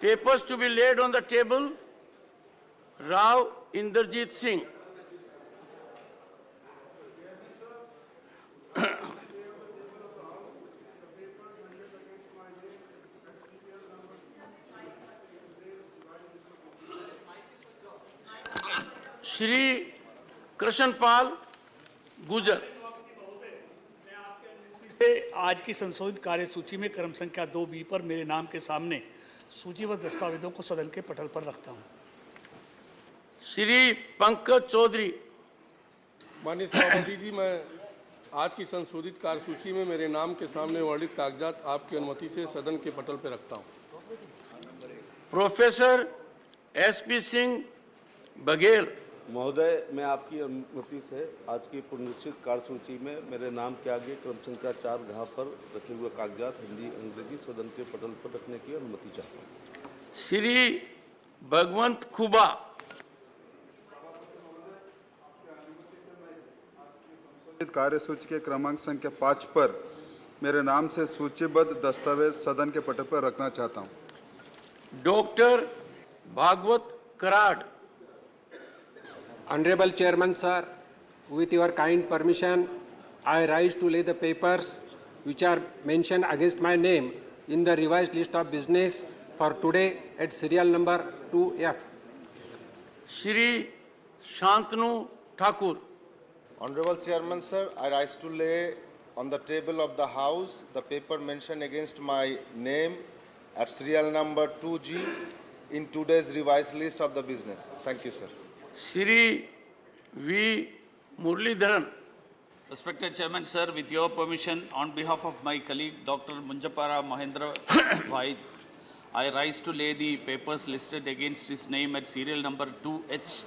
Papers to be laid on the table. Rao Inderjit Singh. Shri Krishnapal Gujar. आज की संशोधित कार्यसूची में क्रम संख्या 2B पर मेरे नाम के सामने सूचीबद्ध दस्तावेजों को सदन के पटल पर रखता हूं। श्री पंकज चौधरी। माननीय सभापति जी, मैं आज की संशोधित कार्यसूची में मेरे नाम के सामने वर्णित कागजात आपकी अनुमति से सदन के पटल पर रखता हूं। Professor SP Singh Baghel. महोदय, मैं आपकी अनुमति से आज की पुनरीक्षित कार्यसूची में मेरे नाम के आगे क्रम संख्या 4 घ पर रखे हुए कागजात हिंदी अंग्रेजी सदन के पटल पर रखने की अनुमति चाहता हूँ। श्री भगवंत खुबा। कार्यसूची के क्रमांक संख्या 5 पर मेरे नाम से सूचीबद्ध दस्तावेज सदन के पटल पर रखना चाहता हूँ। Doctor Bhagwat Karad. Honorable Chairman Sir, with your kind permission, I rise to lay the papers which are mentioned against my name in the revised list of business for today at serial number 2F. Shri Shantanu Thakur. Honorable Chairman Sir, I rise to lay on the table of the House the paper mentioned against my name at serial number 2G in today's revised list of the business. Thank you, sir. Shri V. Muralidharan. Respected Chairman Sir, with your permission, on behalf of my colleague Dr. Munjapara Mahendra Vaid, I rise to lay the papers listed against his name at serial number 2H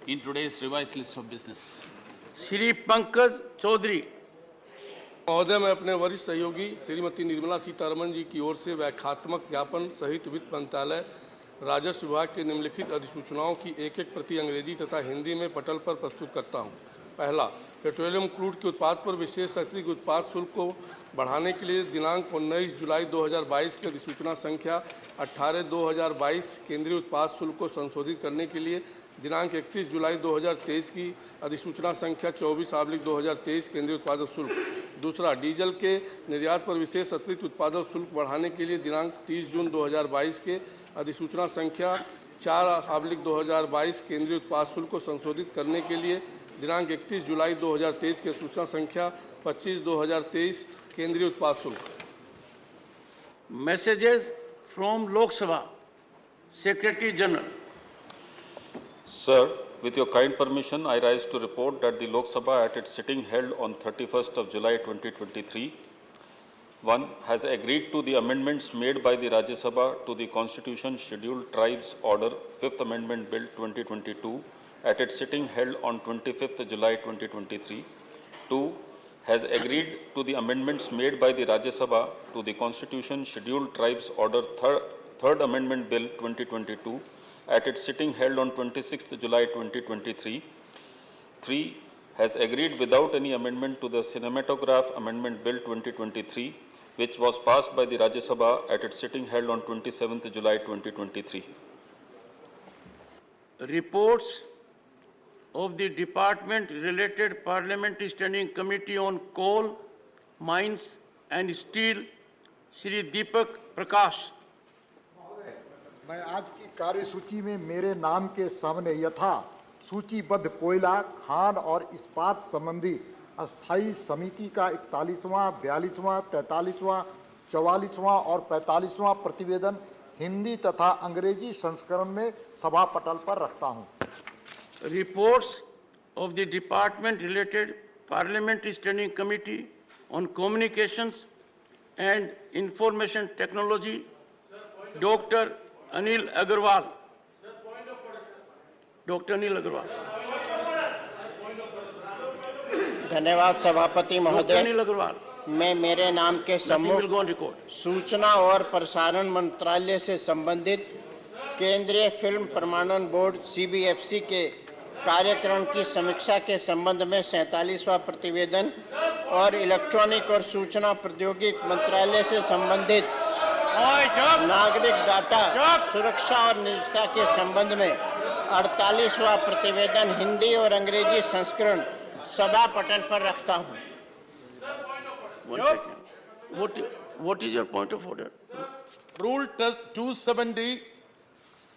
in today's revised list of business. Shri Pankaj Chaudhary. महोदय, मैं अपने वरिष्ठ सहयोगी श्रीमती निर्मला सीतारमण जी की ओर से व्याख्यात्मक ज्ञापन सहित वित्त मंत्रालय राजस्व विभाग के निम्नलिखित अधिसूचनाओं की एक प्रति अंग्रेजी तथा हिंदी में पटल पर प्रस्तुत करता हूं। पहला, पेट्रोलियम क्रूड के उत्पाद पर विशेष अतिरिक्त उत्पाद शुल्क को बढ़ाने के लिए दिनांक 19 जुलाई 2022 की अधिसूचना संख्या 18/2022 केंद्रीय उत्पाद शुल्क को संशोधित करने के लिए दिनांक 31 जुलाई 2023 की अधिसूचना संख्या 24/2023 केंद्रीय उत्पादन शुल्क। दूसरा, डीजल के निर्यात पर विशेष अतिरिक्त उत्पादन शुल्क बढ़ाने के लिए दिनांक 30 जून 2022 के अधिसूचना संख्या 4/2022 केंद्रीय उत्पाद शुल्क को संशोधित करने के लिए दिनांक 31 जुलाई 2023 के सूचना संख्या 25/2023 केंद्रीय उत्पाद शुल्क। Messages from Lok Sabha. Secretary General. Sir, with your kind permission, I rise to report that the Lok Sabha at its sitting held on 31st of July 2023, 1. has agreed to the amendments made by the Rajya Sabha to the Constitution Scheduled Tribes Order 5th Amendment Bill 2022 at its sitting held on 25th July 2023. 2. has agreed to the amendments made by the Rajya Sabha to the Constitution Scheduled Tribes Order 3rd Amendment Bill 2022 at its sitting held on 26th July 2023. 3. has agreed without any amendment to the Cinematograph Amendment Bill 2023, which was passed by the Rajya Sabha at its sitting held on 27th July 2023. Reports of the Department-related Parliamentary Standing Committee on Coal, Mines and Steel, Shri Deepak Prakash. मैं आज की कार्यसूची में मेरे नाम के सामने यथा सूचीबद्ध कोयला, खान और इस्पात संबंधी अस्थायी समिति का 41वां, 42वां, 43वां, 44वां और 45वां प्रतिवेदन हिंदी तथा अंग्रेजी संस्करण में सभा पटल पर रखता हूं। Reports of the Department-related Parliamentary Standing Committee on Communications and Information Technology, Dr. Anil Agarwal. Dr. Anil Agarwal. धन्यवाद सभापति महोदय। अनिल अग्रवाल। मैं मेरे नाम के सम्मुख सूचना और प्रसारण मंत्रालय से संबंधित केंद्रीय फिल्म प्रमाणन बोर्ड CBFC के कार्यक्रम की समीक्षा के संबंध में 47वां प्रतिवेदन और इलेक्ट्रॉनिक और सूचना प्रौद्योगिकी मंत्रालय से संबंधित नागरिक डाटा सुरक्षा और निजता के संबंध में 48वां प्रतिवेदन हिंदी और अंग्रेजी संस्करण सभा पटल पर रखता हूं। One second. What is your point of order? Rule 270,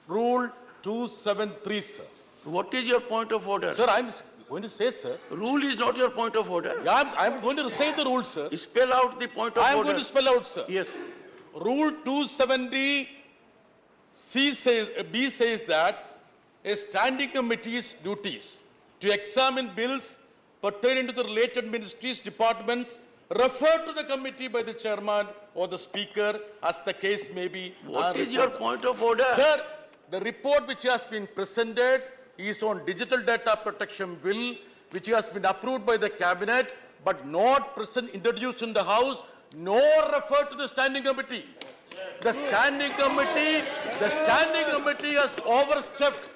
Rule 273, sir. What is your point of order? Sir, I'm going to say, sir. Rule is not your point of order. Yeah, I'm going to say the rule, sir. Spell out the point of I'm order. going to spell out, sir. Yes. Rule 270 B says that a standing committee's duties to examine bills pertaining to the related ministries, departments, referred to the committee by the chairman or the speaker as the case may be. What is your point of order? Sir, the report which has been presented is on digital data protection bill which has been approved by the cabinet but not introduced in the house nor referred to the standing committee. The standing committee has overstepped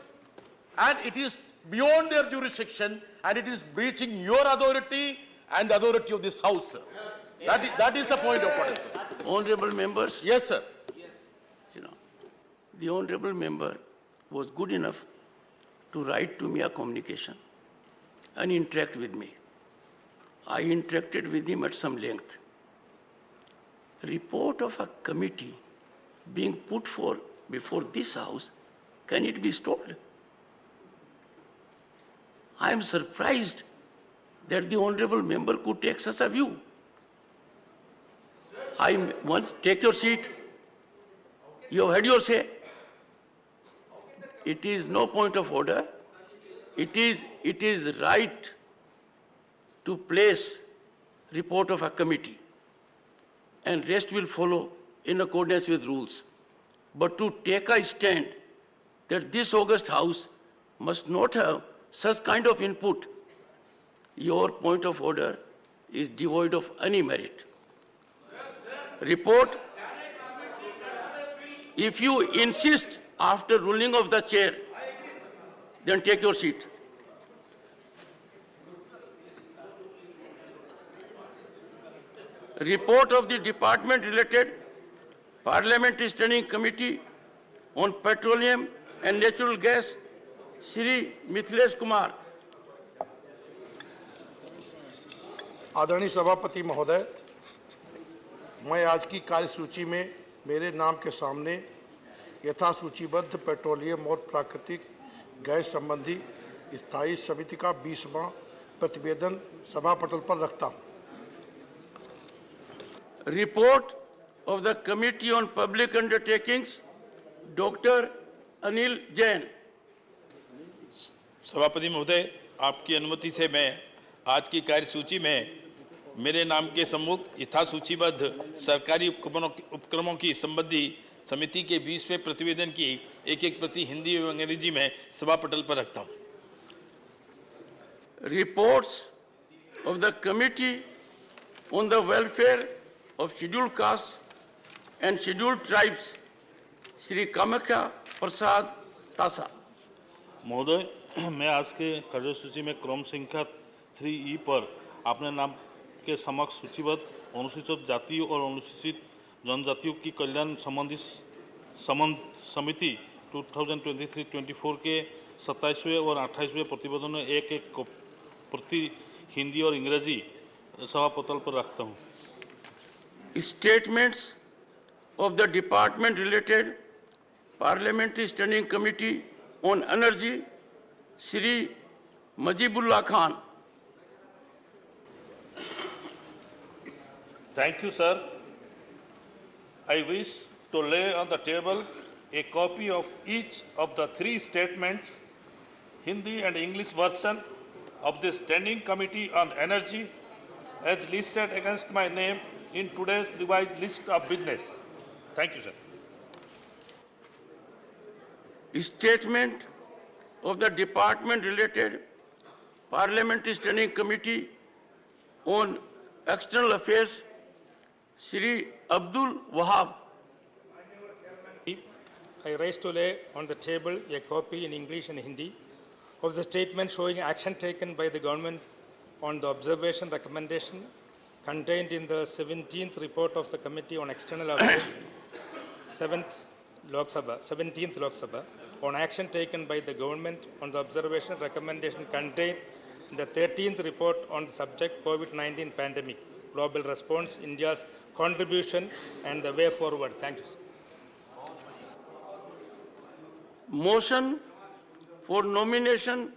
and it is beyond their jurisdiction and it is breaching your authority and the authority of this house, sir. That is the point of order, sir. Honorable members. Yes, sir. You know, the honorable member was good enough to write to me a communication and interact with me. I interacted with him at some length. Report of a committee being put before this house, can it be stalled? I am surprised that the honorable member could take such a view. Take your seat. You have had your say. It is no point of order. It is right to place report of a committee and rest will follow in accordance with rules. But to take a stand that this august house must not have such kind of input, your point of order is devoid of any merit. Report. If you insist after ruling of the chair, then take your seat. Report of the department-related Parliamentary Standing Committee on Petroleum and Natural Gas, Shri Mithilesh Kumar. आदरणीय सभापति महोदय, मैं आज की कार्यसूची में मेरे नाम के सामने यथासूचीबद्ध पेट्रोलियम और प्राकृतिक गैस संबंधी स्थायी समिति का 20वां प्रतिवेदन सभा पटल पर रखता हूं। Report of the Committee on Public Undertakings, Dr. Anil Jain. सभापति महोदय, आपकी अनुमति से मैं आज की कार्यसूची में मेरे नाम के सम्मुख यथासूचीबद्ध सरकारी उपक्रमों की संबंधी समिति के 20वें प्रतिवेदन की एक प्रति हिंदी एवं अंग्रेजी में सभा पटल पर रखता हूं। Reports of the Committee on the Welfare of Scheduled Castes and Scheduled Tribes, Shri Kamakhya Prasad Tasa. महोदय, मैं आज के कार्यसूची में क्रम संख्या 3E पर अपने नाम के समक्ष सूचीबद्ध अनुसूचित जातियों और अनुसूचित जनजातियों की कल्याण संबंधी समिति 2023-24 के 27वें और 28वें प्रतिवेदन में एक प्रति हिंदी और अंग्रेजी सभा पटल पर रखता हूं। Statements of the department-related Parliamentary Standing Committee on Energy, Shri Majibullah Khan. Thank you, sir. I wish to lay on the table a copy of each of the 3 statements, Hindi and English version of the Standing Committee on Energy as listed against my name in today's revised list of business. Thank you, sir. Statement of the department-related Parliamentary Standing Committee on External Affairs, Shri Abdul Wahab. I rise to lay on the table a copy in English and Hindi of the statement showing action taken by the government on the observation recommendation contained in the 17th report of the Committee on External Affairs 17th Lok Sabha on action taken by the government on the observation and recommendation contained in the 13th report on the subject COVID-19 pandemic, global response, India's contribution and the way forward. Thank you, sir. Motion for nomination